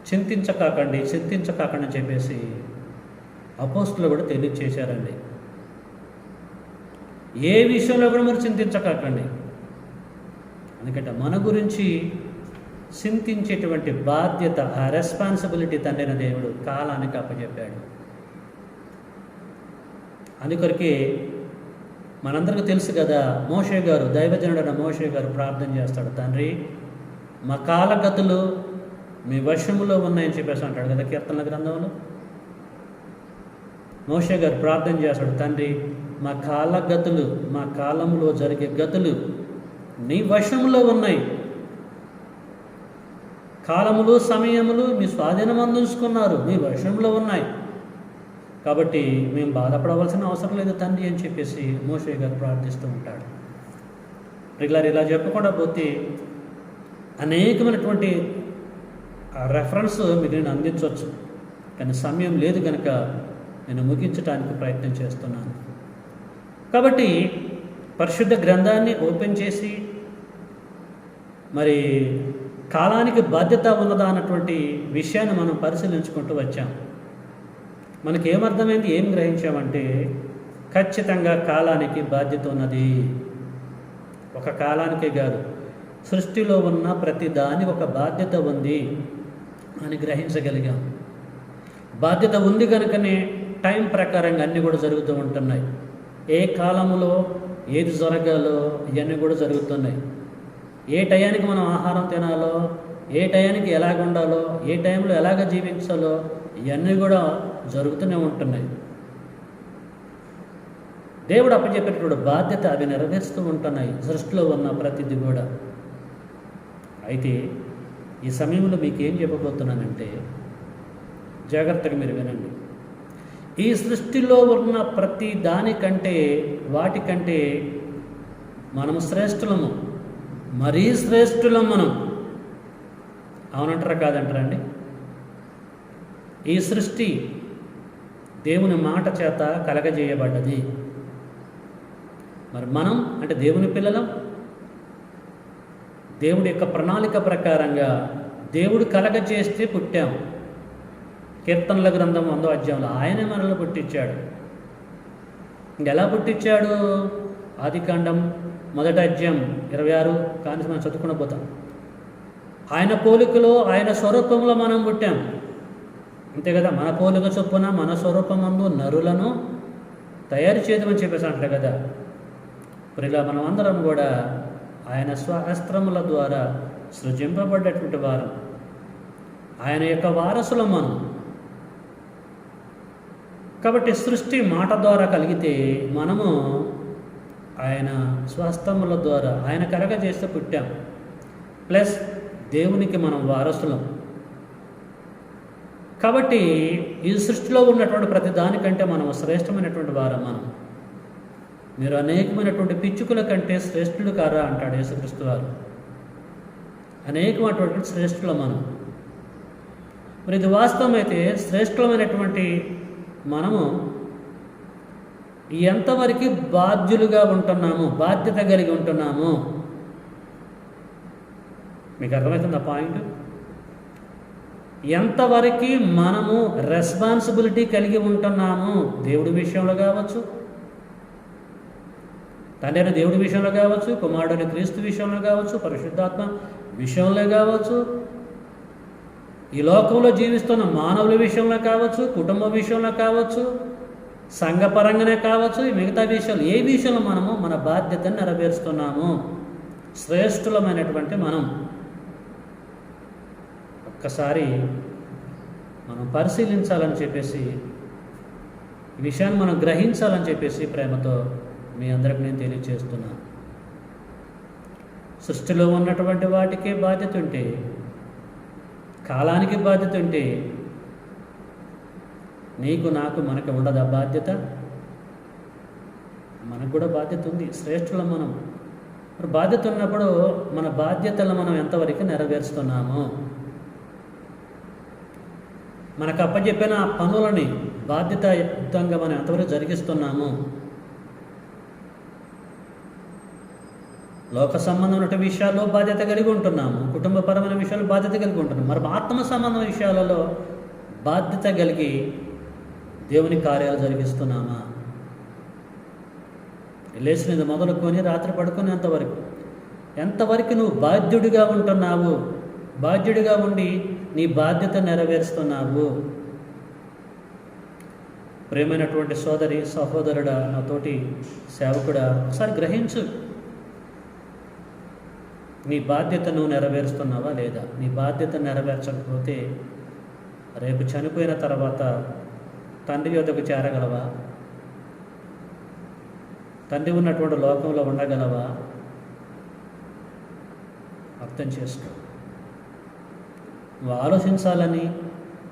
చింతించకాకండి అని చెప్పేసి అపోస్తులు కూడా తెలియజేశారండి. ఏ విషయంలో కూడా మీరు చింతించకాకండి. ఎందుకంటే మన గురించి చింతించేటువంటి బాధ్యత, ఆ రెస్పాన్సిబిలిటీ తండ్రిన దేవుడు కాలానికి అప్పచెప్పాడు. అందుకొరకే మనందరికీ తెలుసు కదా, మోషే గారు, దైవజనుడైన మోషే గారు ప్రార్థన చేస్తాడు, తండ్రి మా కాలగతులు మీ వశములో ఉన్నాయని చెప్పేసి అంటాడు కదా కీర్తనల గ్రంథంలో. మోషే గారు ప్రార్థన చేస్తాడు, తండ్రి మా కాలగతులు, మా కాలంలో జరిగే గతులు నీ వశంలో ఉన్నాయి, కాలములు సమయములు మీ స్వాధీనం అందించుకున్నారు, మీ వశంలో ఉన్నాయి. కాబట్టి మేము బాధపడవలసిన అవసరం లేదు తండ్రి అని చెప్పేసి మోషే గారు ప్రార్థిస్తూ ఉంటాడు. ప్రియులారా, ఇలా చెప్పకుండా పోతే అనేకమైనటువంటి రెఫరెన్స్ మీకు నేను అందించవచ్చు, కానీ సమయం లేదు కనుక నేను ముగించడానికి ప్రయత్నం చేస్తున్నాను. కాబట్టి పరిశుద్ధ గ్రంథాన్ని ఓపెన్ చేసి మరి కాలానికి బాధ్యత ఉన్నదా అన్నటువంటి విషయాన్ని మనం పరిశీలించుకుంటూ వచ్చాం. మనకేమర్థమైంది, ఏం గ్రహించామంటే ఖచ్చితంగా కాలానికి బాధ్యత ఉన్నది. ఒక కాలానికే కాదు, సృష్టిలో ఉన్న ప్రతి దానికి ఒక బాధ్యత ఉంది అని గ్రహించగలిగాం. బాధ్యత ఉంది కనుకనే టైం ప్రకారంగా అన్నీ కూడా జరుగుతూ ఉంటున్నాయి. ఏ కాలంలో ఏది జరగాలో ఇవన్నీ కూడా జరుగుతున్నాయి. ఏ టయానికి మనం ఆహారం తినాలో, ఏ టయానికి ఎలాగ ఉండాలో, ఏ టైంలో ఎలాగ జీవించాలో ఇవన్నీ కూడా జరుగుతూనే ఉంటున్నాయి. దేవుడు అప్పచెప్పేటటువంటి బాధ్యత అవి నెరవేరుస్తూ ఉంటున్నాయి సృష్టిలో ఉన్న ప్రతిదీ కూడా. అయితే ఈ సమయంలో మీకు ఏం చెప్పబోతున్నానంటే జాగ్రత్తగా మీరు వినండి. ఈ సృష్టిలో ఉన్న ప్రతి దానికంటే వాటికంటే మనము శ్రేష్ఠులము, మరీ శ్రేష్ఠులం మనం. అవునంటారా కాదంటారా అండి? ఈ సృష్టి దేవుని మాట చేత కలగజేయబడ్డది. మరి మనం అంటే దేవుని పిల్లలం. దేవుడి యొక్క ప్రణాళిక ప్రకారంగా దేవుడు కలగజేస్తే పుట్టాం. కీర్తనల గ్రంథం 1వ అధ్యాయంలో ఆయనే మనల్ని పుట్టించాడు. ఇంకెలా పుట్టించాడు? ఆదికాండం 1వ అధ్యాయం 26 కానీ మనం చదువుకుని పోతాం. ఆయన పోలికలో ఆయన స్వరూపంలో మనం పుట్టాం, అంతే కదా. మన పోలిక చొప్పున మన స్వరూపమందు నరులను తయారు చేయమని చెప్పేసి అంటారు కదా. ఇప్పుడు ఇలా మనం అందరం కూడా ఆయన స్వహస్త్రముల ద్వారా సృజింపబడ్డటువంటి వారు, ఆయన యొక్క వారసులం మనం. కాబట్టి సృష్టి మాట ద్వారా కలిగితే మనము ఆయన స్వహస్తముల ద్వారా ఆయన కలగజేస్తే పుట్టాం. ప్లస్ దేవునికి మనం వారసులం. కాబట్టి ఈ సృష్టిలో ఉన్నటువంటి ప్రతి దానికంటే మనం శ్రేష్టమైనటువంటి వారం మనం. మీరు అనేకమైనటువంటి పిచ్చుకల కంటే శ్రేష్ఠులు కారా అంటాడు యేసుక్రీస్తు వారు. అనేకమైనటువంటి శ్రేష్ఠుల మనం. మరి ఇది వాస్తవమైతే శ్రేష్ఠమైనటువంటి మనము ఎంతవరకు బాధ్యులుగా ఉంటున్నాము, బాధ్యత కలిగి ఉంటున్నాము? మీకు అర్థమవుతుంది ఆ పాయింట్? ఎంతవరకు మనము రెస్పాన్సిబిలిటీ కలిగి ఉంటున్నాము? దేవుడి విషయంలో కావచ్చు, తండ్రి అయిన దేవుడి విషయంలో కావచ్చు, కుమారుడైన క్రీస్తు విషయంలో కావచ్చు, పరిశుద్ధాత్మ విషయంలో కావచ్చు, ఈ లోకంలో జీవిస్తున్న మానవుల విషయంలో కావచ్చు, కుటుంబ విషయంలో కావచ్చు, సంఘపరంగానే కావచ్చు, ఈ మిగతా విషయాలు ఏ విషయంలో మనము మన బాధ్యతను నెరవేరుస్తున్నాము? శ్రేష్ఠులమైనటువంటి మనం ఒక్కసారి మనం పరిశీలించాలని చెప్పేసి, ఈ విషయాన్ని మనం గ్రహించాలని చెప్పేసి ప్రేమతో మీ అందరికి నేను తెలియజేస్తున్నాను. సృష్టిలో ఉన్నటువంటి వాటికే బాధ్యత ఉంటే, కాలానికి బాధ్యత ఉంటే, నీకు నాకు మనకి ఉండదు ఆ బాధ్యత? మనకు కూడా బాధ్యత ఉంది. శ్రేష్ఠులం మనం. మరి బాధ్యత ఉన్నప్పుడు మన బాధ్యతలను మనం ఎంతవరకు నెరవేరుస్తున్నాము? మనకు అప్పచెప్పిన పనులని బాధ్యతాయుక్తంగా మనం ఎంతవరకు జరిగిస్తున్నాము? లోక సంబంధమైన విషయాల్లో బాధ్యత కలిగి ఉంటున్నాము, కుటుంబపరమైన విషయాల్లో బాధ్యత కలిగి ఉంటున్నాము. మరి ఆత్మ సంబంధ విషయాలలో బాధ్యత కలిగి దేవుని కార్యాలు జరిగిస్తున్నామా? లేచినది మొదలుకొని రాత్రి పడుకునేంతవరకు ఎంతవరకు నువ్వు బాధ్యుడిగా ఉంటున్నావు? బాధ్యుడిగా ఉండి నీ బాధ్యత నెరవేరుస్తున్నావు? ప్రేమైనటువంటి సోదరి సహోదరుడా, నాతోటి సేవకుడా, ఒకసారి గ్రహించు. నీ బాధ్యతను నెరవేరుస్తున్నావా లేదా? నీ బాధ్యత నెరవేర్చకపోతే రేపు చనిపోయిన తర్వాత తండ్రి యొద్దకు చేరగలవా? తండ్రి ఉన్నటువంటి లోకంలో ఉండగలవా? అర్థం చేసుకో. నువ్వు ఆలోచించాలని,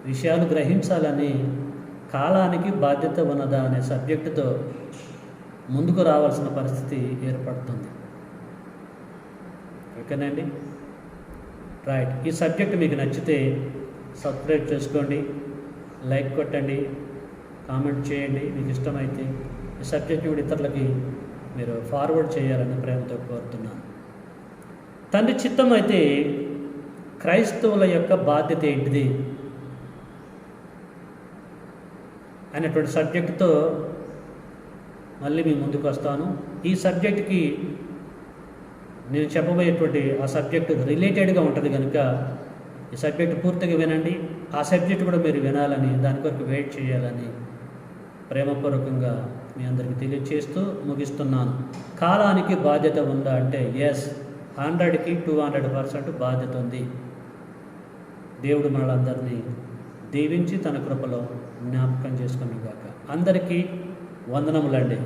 విషయాలు గ్రహించాలని, కాలానికి బాధ్యత ఉన్నదా అనే సబ్జెక్టుతో ముందుకు రావాల్సిన పరిస్థితి ఏర్పడుతుంది. ఓకేనండి, రైట్. ఈ సబ్జెక్ట్ మీకు నచ్చితే సబ్స్క్రైబ్ చేసుకోండి, లైక్ కొట్టండి, కామెంట్ చేయండి. మీకు ఇష్టమైతే ఈ సబ్జెక్ట్ కూడా ఇతరులకి మీరు ఫార్వర్డ్ చేయాలని ప్రేమతో కోరుతున్నాను. తండ్రి చిత్తం అయితే క్రైస్తవుల యొక్క బాధ్యత ఏంటిది అనేటువంటి సబ్జెక్టుతో మళ్ళీ మీ ముందుకు వస్తాను. ఈ సబ్జెక్ట్కి నేను చెప్పబోయేటువంటి ఆ సబ్జెక్టు రిలేటెడ్గా ఉంటుంది కనుక ఈ సబ్జెక్టు పూర్తిగా వినండి. ఆ సబ్జెక్ట్ కూడా మీరు వినాలని, దాని కొరకు వెయిట్ చేయాలని ప్రేమపూర్వకంగా మీ అందరికీ తెలియజేస్తూ ముగిస్తున్నాను. కాలానికి బాధ్యత ఉందా అంటే ఎస్, 100కి 200% బాధ్యత ఉంది. దేవుడు మనలందరినీ దీవించి తన కృపలో జ్ఞాపకం చేసుకునేగాక. అందరికీ వందనములండి.